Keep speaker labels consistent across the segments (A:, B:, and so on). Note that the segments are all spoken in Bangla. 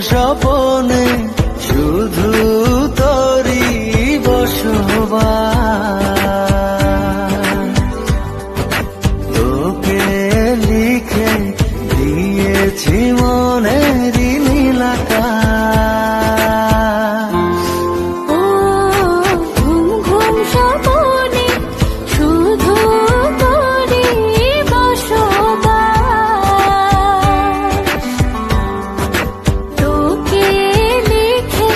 A: স্বপনে শুধু তোরই বসবাস। তোকে লিখে দিয়েছি মনেরই নীল আকাশ।
B: ও ঘুম ঘুম স্বপনে শুধু তোরই বসবাস। তোকে লিখে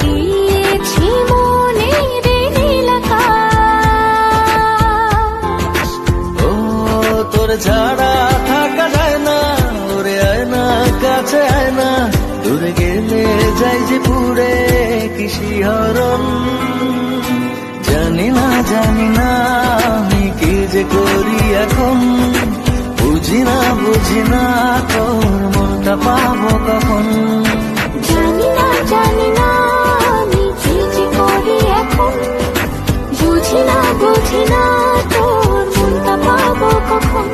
B: দিয়েছি মনের নীল আকাশ।
A: ও তোর ছাড়া থাকা যায় না, ওরে আয় না কাছে আয় না, দূরে গেলে যাই যে পুরে কি শিহরণ। জানি না আমি কি যে করি এখন, বুঝি না তোর মনটা পাবো কখন।
B: জানি না আমি কি যে করি এখন, বুঝি না তোর মনটা পাবো কখন।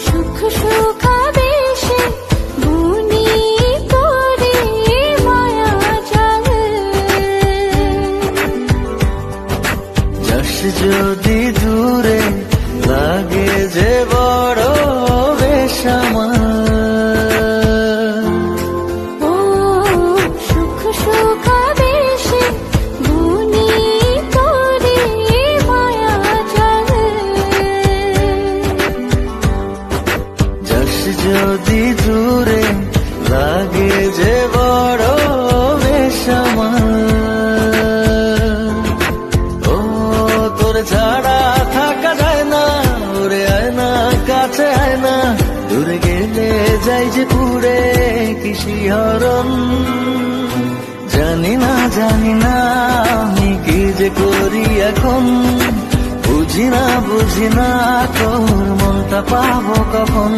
B: সুখ সুখাবেশে বুনি করে মায়া জাল।
A: যাস যদি দূরে লাগে যে বড় বেসামাল।
B: ও সুখ সুখাবেশে বুনি করে মায়া জাল।
A: যাস যদি দূরে লাগে যে বড় বেসামাল। ও তোর ছাড়া থাকা যায় না, ওরে আয় না কাছে আয় না, দূরে গেলে যাই যে পুরে কি শিহরণ। জানি না আমি কি যে করি এখন, বুঝি না তোর মনটা পাবো কখন।